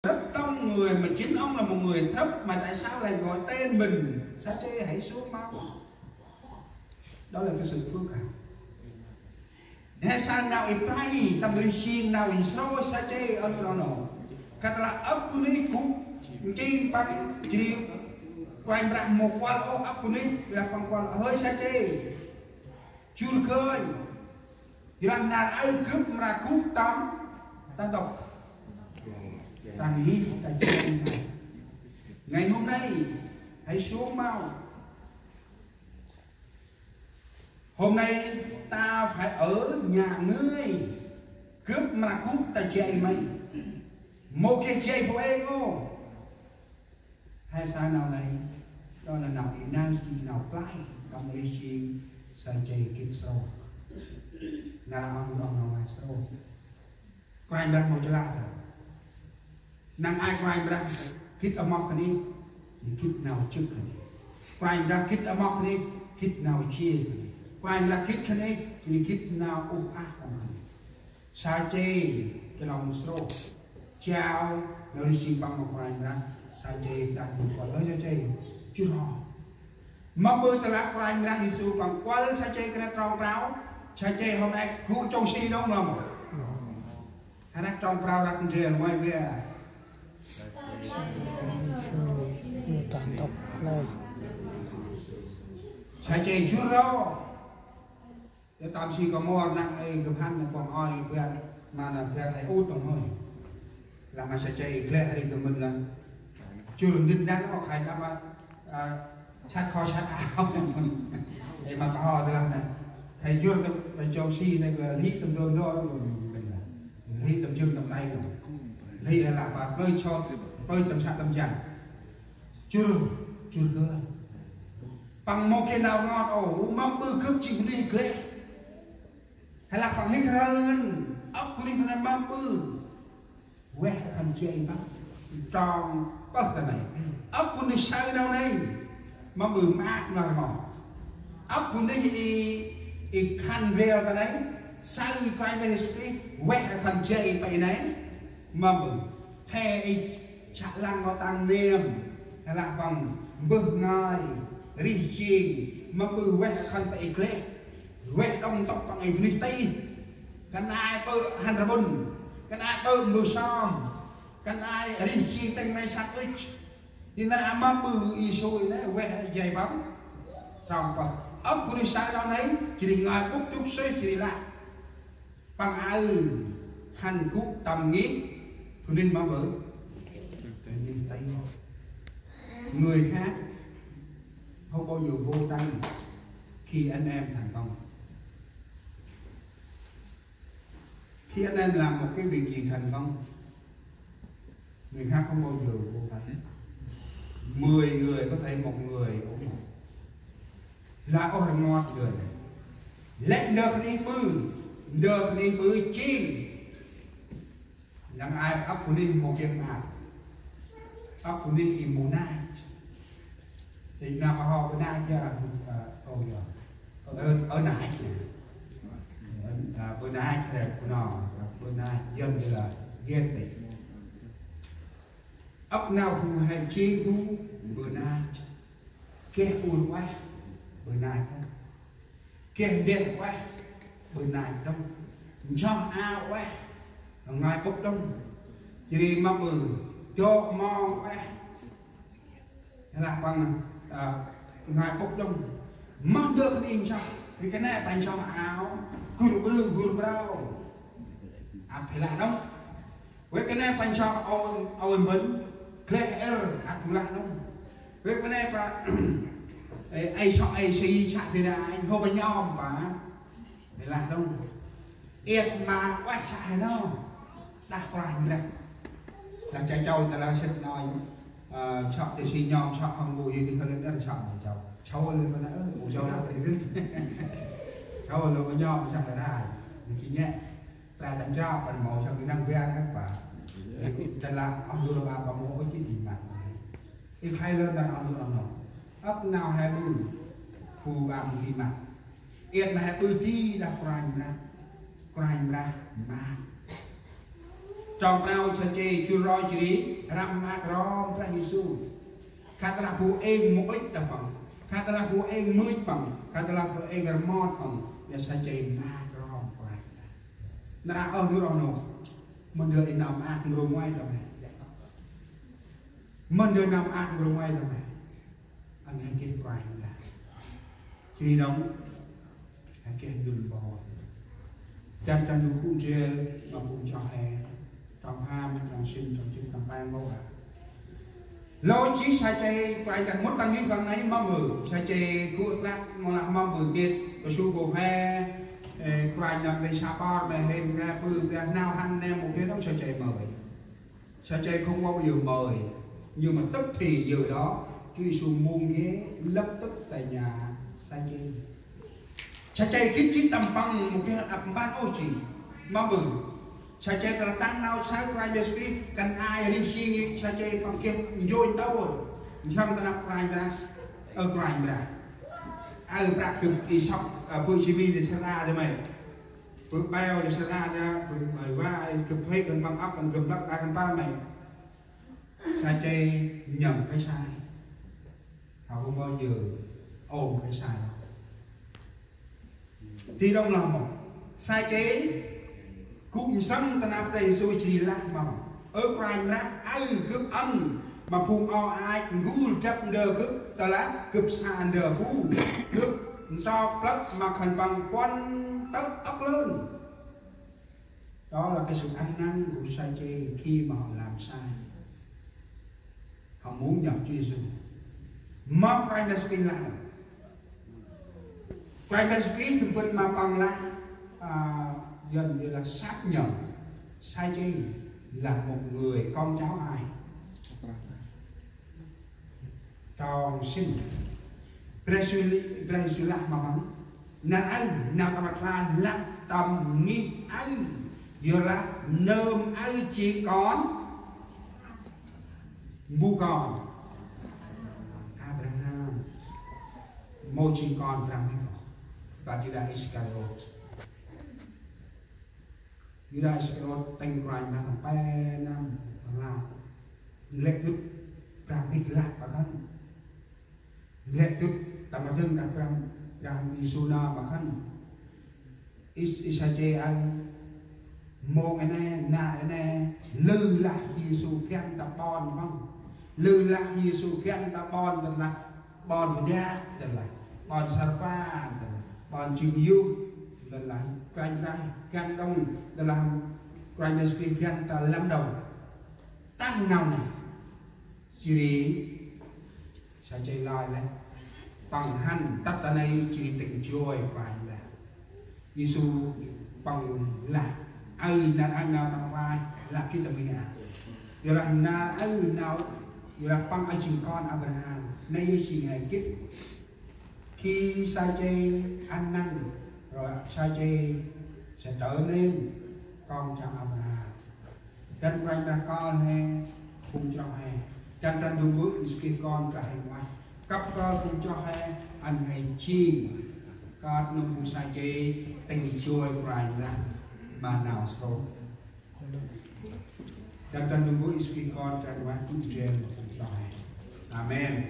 rất đông người mà chính ông là một người thấp mà tại sao lại gọi tên mình sa chê hãy xuống mau. Đó là cái sự phước hạnh. Hãy sang nào ít tay tâm người riêng nào ít sâu sa chê ở đâu nó kata là ấp ni cũng chi bằng chỉ quay ra một quan ô ấp ni là bằng quan hơi sa chê chưa khơi làm nào ai cướp mà cướp tóm ta đọc tăng hít ta chơi này. Ngày hôm nay hãy xuống mau. Hôm nay ta phải ở nhà ngươi cướp mà cướp ta chơi mày một cái chơi của em ô hay sao nào này đó là nào hiện nay chỉ nào play cầm lấy chi sai chơi kết sâu nào ông nói sâu quay ra một cái lạ rồi năng ai quay ra kít âm mọc đi thì kít nào trước này quay ra kít âm mọc đi kít nào chia quay ra kít này thì kít nào ưu ác này sai chơi cái lòng sâu chào nó đi xin bằng một quay ra sai chơi đặt một quả lớn sai chơi chưa rõ mà bơi từ lá quay ra thì sự bằng quá lớn sai chơi cái tròn ráo sai chơi hôm nay cũ trong si đúng không anh đang tròn ráo ra con chơi ngoài về tàn độc này sai chơi chưa rõ để tạm si có mua nặng ấy cầm hắn là còn oi về mà là về lại út đồng thôi là mà sai chơi lệ đi của mình là chưa được tin nhắn nó khai ra mà chát kho chát áo để mà có ho thì làm này thầy chưa là cho si này là lý tầm tương đó mình là lý tầm chương tầm tay rồi lý là và nơi cho nơi tầm sạc tầm chẳng chưa cơ bằng một cái nào ngon ổ mắm bư cướp chịu đi lệ hay là bằng hết hơn ốc của đi thằng mắm bư quẹ thằng chị ấy bắt tròn bắt cái này ốc của đi sai đâu này mà bự mát mà ngọt ốc của đi khăn về cái đấy sai quay về đi quẹ thằng chị ấy vậy đấy mà bự hay chả lăng có tăng niềm hay là bằng bự ngài rì chiên mà bự quẹ khăn vậy kệ quẹ đông tóc bằng ấy đi tây cái ai bự hành ra bún cái ai bự mưa xóm cái ai rì chiên tay máy sắc ích thì nó mà bự y xôi đấy quẹ dày bấm trong quả ốc của đi sai đó đấy chỉ đi ngài bút chút xế chỉ đi lại bằng ai hành cú tầm nghĩ thì nên mà bự người khác không bao giờ vô tay khi anh em thành công. Khi anh em làm một cái việc gì thành công, người khác không bao giờ vô tay. 10 người có thể một người ủng hộ là có hàng ngọt người lệnh được đi bư chi rằng ai ấp của đi một việc nào ấp của đi immunite thì nào mà họ bữa nay chưa ở nãy bữa nay thì nó bữa nay dân như là ghen tị ấp nào cũng hay chi cũng bữa nay kẻ buồn quá bữa nay kẻ đẹp quá bữa nay đông cho ao quá ngày bốc đông chỉ mà bự cho mong quá là bằng ngài bốc đông mong được cái gì vì cái này bánh cho áo guru brau phải là đông với cái này bánh cho ôi mến kle phụ là đông với cái này và ai sợ ai xì chặt thì là anh hô bánh nhom và phải là đông yết mà quay chạy đâu đặt quay ra là chạy trâu ta là sẽ nói chọn thì xì nhom chọn không ngồi gì thì tôi nên là chọn để cháu lên mà nữa ngủ cháu nào thì thích cháu lên mà nhom chẳng phải là thì chỉ nhẹ là đánh cho phần màu trong cái năng ve đấy và thật là ông đưa ba và mỗi cái gì mà if hay lên là ông đưa nó ấp nào hay bự phù bằng gì mà yết mà hay bự đi đặt quanh ra mà trong nào sẽ chơi chưa roi chỉ ram mạc rom ra Giêsu khát là phụ em mỗi tập bằng khát là phụ em mươi bằng khát là phụ em gần mòn bằng để sẽ chơi mạc rom quay na ở nước ông nổ mình đưa đến nằm ăn rồi ngoài tầm này mình đưa nằm ăn rồi ngoài tầm này anh hay kết quay là khi đóng hay kết đùn bò chăn chăn đùn cũng chơi mà cũng cho hè trong ham trong sinh trong chim trong ban mẫu à lối chí sai chơi quay đặt mất tăng những bằng ấy mong mử sai chơi cuộn lắc mà là mong mử kiệt có su bộ hè quay nằm đây xa con mà hình ra phương ra nào hắn em một cái đó sai chơi không bao giờ mời nhưng mà tức thì giờ đó Chúa Giêsu muôn ghé lập tức tại nhà sai chơi kiến chí tầm bằng một cái ập ban ô chỉ mong mử sai chơi là tăng nào sai quay về suy cần ai đi suy nghĩ sai chơi bằng kia dôi tao rồi xong ta nạp quay ra ở quay ra ai ra cực kỳ sốc ở phương chí thì sẽ ra cho mày bước bao thì sẽ ra bước mày vai cực hay cần bằng ấp cần cực lắc ta cần ba mày sai chơi nhầm cái sai họ không bao giờ ôm cái sai thì đông là một sai chế cũng sống ta nạp đây rồi chỉ là mà ở quanh ra ai cướp ăn mà phùng o ai ngủ chấp đờ cướp ta lá cướp sàn đờ hú cướp so plug mà khẩn bằng quan tóc ốc lớn đó là cái sự ăn năn của sai chê khi mà họ làm sai họ muốn nhập Chúa Giêsu mà quanh ra skin lại quanh ra skin xung quanh mà bằng lại gần như là xác nhận sai chê là một người con cháu ai tròn sinh Brazil mà bắn là anh nào các bạn là lặng tầm nghi anh vừa là nơm ai chỉ còn mu còn Abraham một chỉ còn rằng và Judas Iscariot Judas Iscariot thành quanh là thằng pe năm là lệ thức rằng thích lạc và thân lệ thức ta mà thương đặt rằng Isuna mà khăn Isache anh một ngày nay na này lư lại Giêsu khen ta bon không lư lại Giêsu khen ta bon thật là bon của gia thật là bon sarpa bon chịu yêu thật là canh đây canh đông thật là canh đây khen ta lâm đồng tăng nào này chỉ đi sai chơi lại lên bằng hành tất cả này chỉ tình joy phải là Giêsu bằng là ai là anh nào tao vai làm chi tầm nhà giờ là na ai nào giờ là bằng anh chị con Abraham nay chỉ ngày kết khi sai chơi ăn năn rồi sai chơi sẽ trở nên con cháu Abraham chân quanh ta con hay cùng cho hay chân chân đúng bước khi con cả hành ngoài cấp con cũng cho hay anh hay chi con nung sai chơi tình chuôi quanh ra mà nào sâu chân chân đúng bước khi con chân quanh cũng trên một cho hay amen.